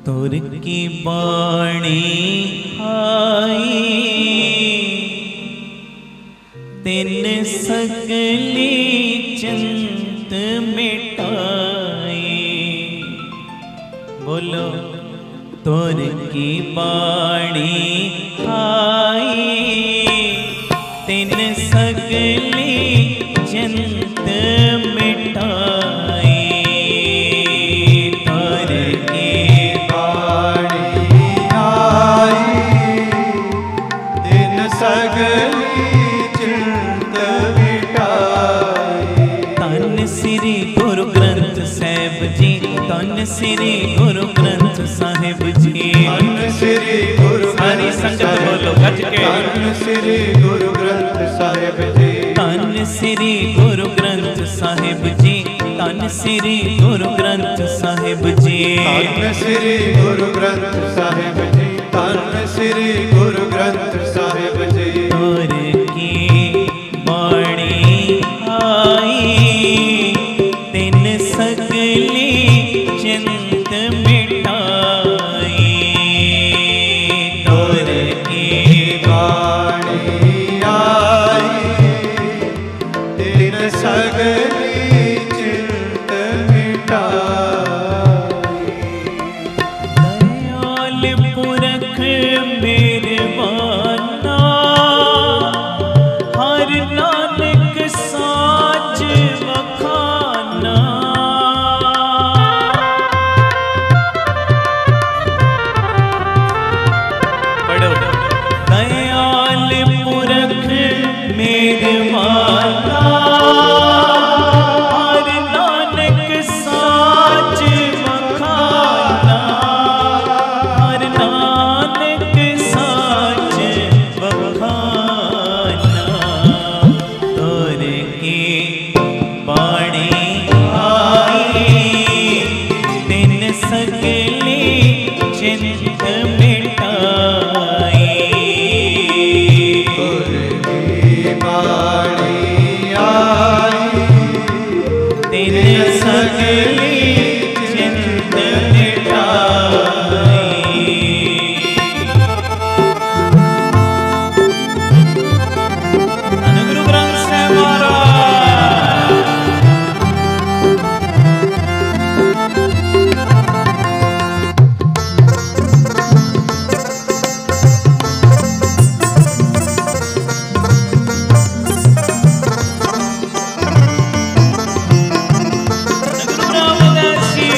तुर की बाणी आई तिन सकली चिंत मिटाई। बोलो तुर की बाणी आई तिन सकली चिंत मिटाई। तुर की बाणी आई तिन सकली चिंत मिटाई। धन श्री गुरु ग्रंथ साहिब जी, धन श्री गुरु ग्रंथ साहिब जी, धन श्री गुरु सारी संगत बोलो गज के। धन श्री गुरु ग्रंथ साहिब जी, धन श्री गुरु ग्रंथ साहिब जी, धन श्री गुरु ग्रंथ साहिब जी, धन श्री गुरु ग्रंथ साहिब जी, धन श्री गुरु ग्रंथ साहिब जी। तुर की बाणी आई तिन सकली चिंत मिटाई। तुर की बाणी आई तिन सकली चिंत मिटाई। दयाल पुरख मेहरबाना हर नानक साच बखाना। पढ़ो दयाल पुरख मेहरबाना हर नानक साच बखाना। हर नानक साच बखाना। तुर की बाणी आई तिन सकली चिंत मिटाई। तुर की बाणी आई तिन सकली चिंत मिटाई। धन गुरु ग्रंथ साहिब महाराज। धन गुरु रामदास जी।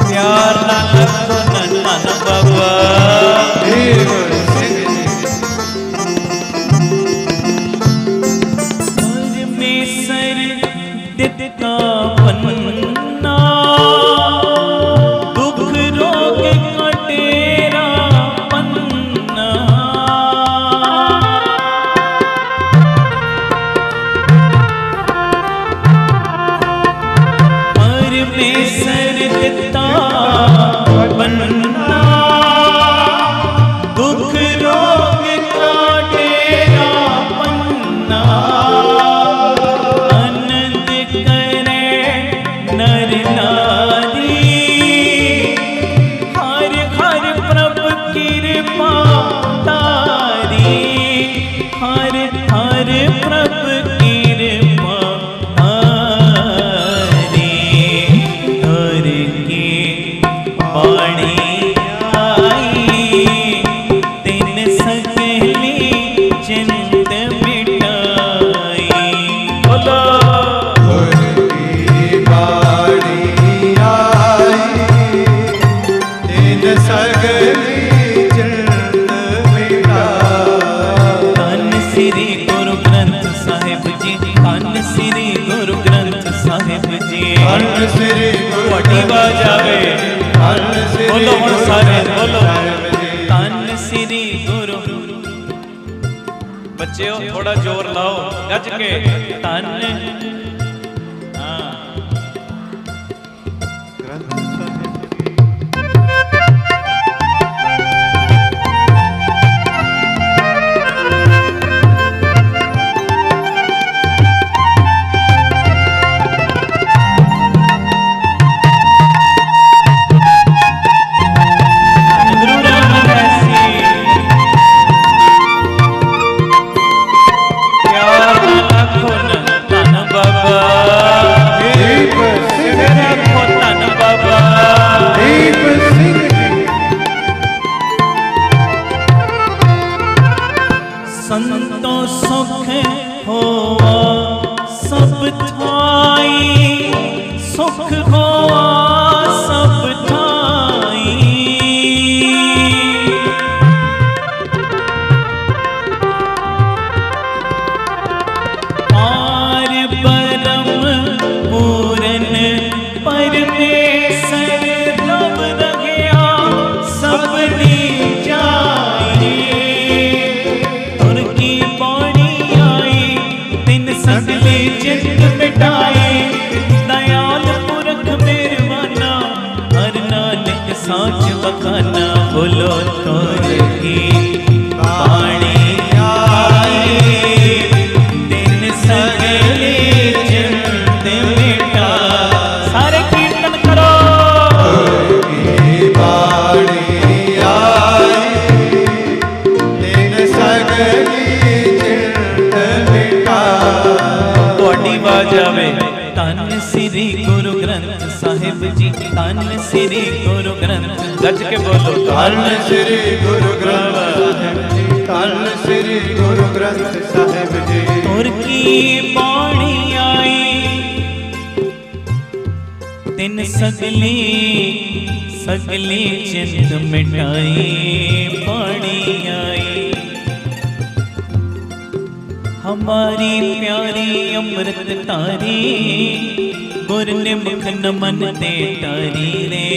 प्यार ना रखो नन्ना बाबा। देव सिंह जी। सर में सर दिता पन्ना दुख रोग कटेरा पन्ना। सर में सर दिता पन्ना दुख रोग काटेरा पन्ना। आनंद करे नर नारी हर हर प्रभु कृपा तारी। हर हर प्रभु कृपा तारी। तुर की बाणी आई तिन सकली चिंत मिटाई। बोलो तुर की बाणी आई तिन सकली चिंत मिटाई। धन श्री गुरु ग्रंथ साहिब जी, धन श्री गुरु ग्रंथ साहिब जी। धन श्री गुरु वड्डी बाज आवे। धन श्री बोलो हुण गुरु सारे ग्रंथ बोलो। साहिब जी। धन श्री गुरु। बच्चों थोड़ा जोर लाओ गज के। धन हाँ ग्रंथ साहिब जी। नानक सोच बखाना बोलो तोर की बाणी आई दिन सगले चिंत मिटा सारे कीर्तन करो बाणी आई दिन सगली चिंत मिटा थोड़ी आवाज आवे धन श्री गुरु ग्रंथ साहिब जी धन श्री गुरु ग्रंथ गज के बोलो धन श्री गुरु ग्रंथ साहिब जी धन श्री गुरु ग्रंथ साहिब जी तुर की बाणी आई तिन सगली सगली चिंत मिटाई बाणी आई हमारी प्यारी अमृत तारी गुर ने मुख नमन ते तारी रे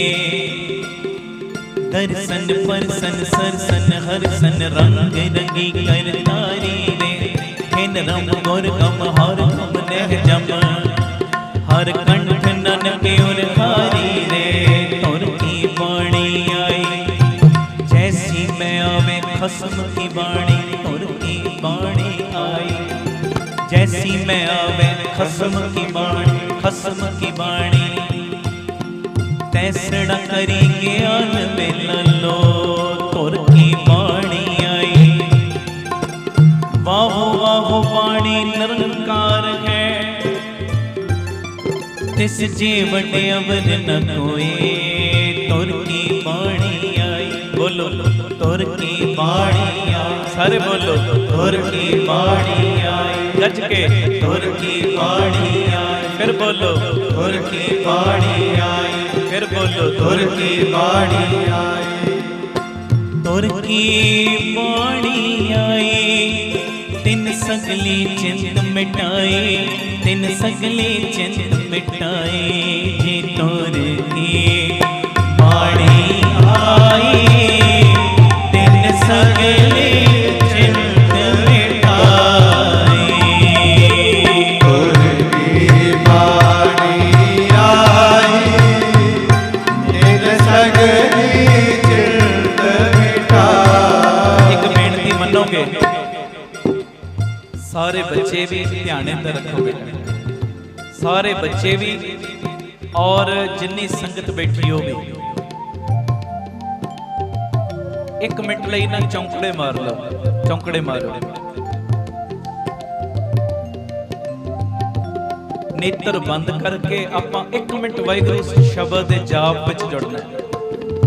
दर्शन परसन सरसन हरसन रंग रंगी कर तारी रे हिन रम गुर गम हर गम नह जम हर कंठ ननक उर हारी रे तुर की बाणी आई जैसी मैं आवे खसम की बाणी तुर की बाणी आई जैसी मैं आवे खसम की बाणी तैसड़ा करी ज्ञान में लो तुर की बाणी आई वाहो वाहो बाणी निरंकार है तिस जीवन अवर न कोई तुर की बाणी आई बोलो तुर की बाणी आई सारे बोलो तुर की बाणी आई गज के तुर की बाणी आई फिर बोलो तुर की बाणी आई फिर बोलो तुर की बाणी आई तुर की बाणी आई तिन सगली चिंत मिटाई तिन सगली चिंत मिटाई जी तुर की बाणी आई तिन सगली चिंत मिटाई तुर की बाणी आई दिन सगली चिंत मिटा एक बेनती मनोगे सारे बच्चे भी ध्यान अंदर रखो बेटा सारे बच्चे भी और जिन्नी संगत बैठी हो भी एक मिनट ਲਈ ना चौंकड़े मार लो चौंकड़े मारो नेत्र बंद करके आप एक मिनट वाहिगुरू शब्द के जाप विच जुड़ना है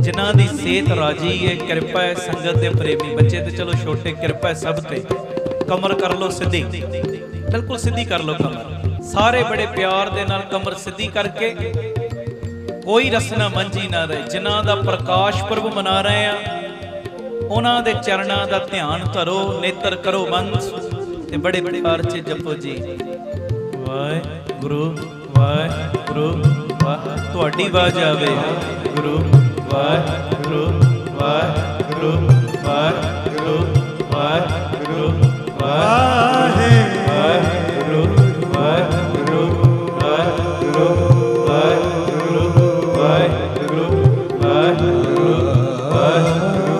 जिन्हां दी सेहत राजी है कृपा है संगत के प्रेमी बच्चे तो चलो छोटे कृपा है सब ते कमर कर लो सीधी बिल्कुल सीधी कर लो कमर सारे बड़े प्यार दे नाल कमर सीधी करके कोई रसना मंझी ना रहे जिन्हां दा प्रकाश पर्व मना रहे हैं उन्हां दे चरणां दा ध्यान धरो नेत्र करो बंद ते बड़े प्यार च जपो जी वाहिगुरू वाहिगुरू तुहाडी आवाज आवे गुरु वाहिगुरू वाहिगुरू वाहिगुरू वाहिगुरू वाहिगुरू वाहिगुरू वाहिगुरू वाहिगुरू वाहिगुरू वाहिगुरू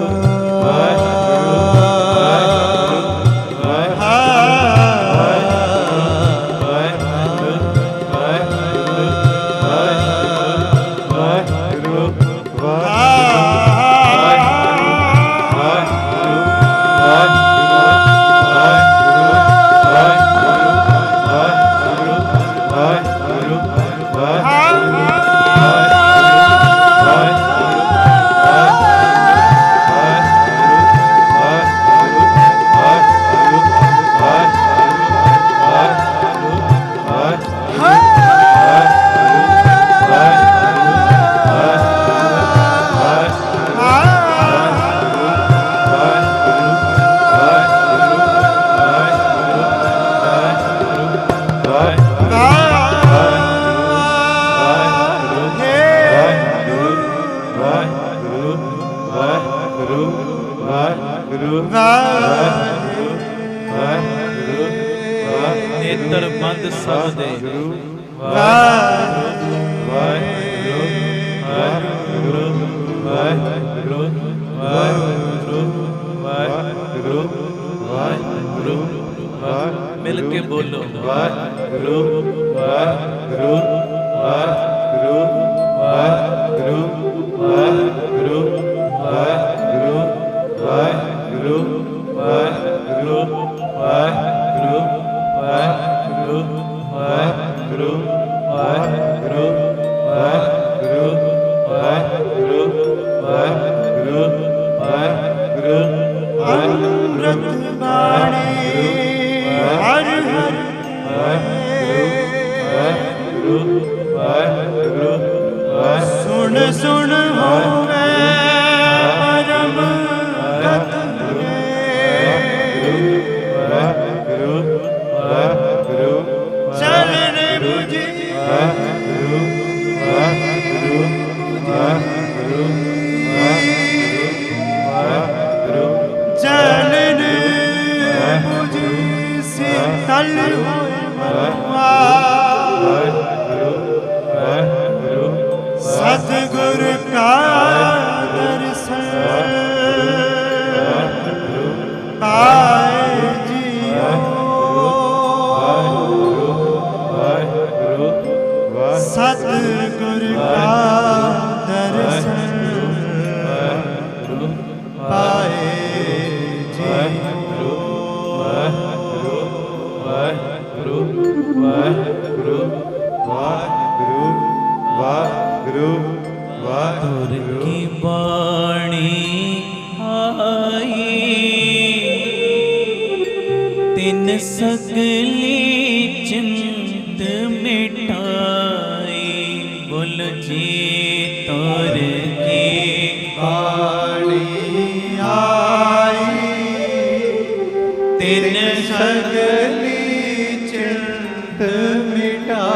नेत्र बंद सब दे वाहिगुरू वाहिगुरू वाहिगुरू ਬੋਲੋ। ਵਾਹਿਗੁਰੂ ਵਾਹਿਗੁਰੂ ਵਾਹਿਗੁਰੂ ਵਾਹਿਗੁਰੂ ਵਾਹਿਗੁਰੂ ਵਾਹਿਗੁਰੂ ਵਾਹਿਗੁਰੂ ਵਾਹਿਗੁਰੂ ਵਾਹਿਗੁਰੂ ਵਾਹਿਗੁਰੂ ਵਾਹਿਗੁਰੂ ਵਾਹਿਗੁਰੂ ਵਾਹਿਗੁਰੂ ਵਾਹਿਗੁਰੂ ਵਾਹਿਗੁਰੂ ਵਾਹਿਗੁਰੂ ਅੰਮ੍ਰਿਤ ਬਾਣੀ ਹਰ ਹਰ ਵਾਹਿਗੁਰੂ ਵਾਹਿਗੁਰੂ ਸੁਣ ਸੁਣ ਹੋਵੇ ਪਰਮ ਗਤ ਵਾਹਿਗੁਰੂ ਵਾਹਿਗੁਰੂ ਚਰਨ ਬੁਝੀ ਵਾਹਿਗੁਰੂ ਵਾਹਿਗੁਰੂ ਵਾਹਿਗੁਰੂ ਵਾਹਿਗੁਰੂ ਚਰਨ ਬੁਝੀ ਸੀਤਲ ਹੋਏ ਮਨਵਾ ਵਾਹਿਗੁਰੂ ਸਤਿਗੁਰ ਕਾ ਦਰਸ਼ਨ ਪਾਏ ਜੀਓ ਸਤਿਗੁਰ ਕਾ ਦਰਸ਼ਨ ਪਾਏ ਜੀਓ ਤੁਰ ਕੀ ਬਾਣੀ ਆਈ ਤਿਨ ਸਗਲੀ ਚਿੰਤ ਮਿਟਾਈ ਬੋਲ ਜੀ ਤੁਰ ਕੀ ਬਾਣੀ ਆਈ ਤਿਨ ਸਗਲੀ ਚਿੰਤ ਮਿਟਾਈ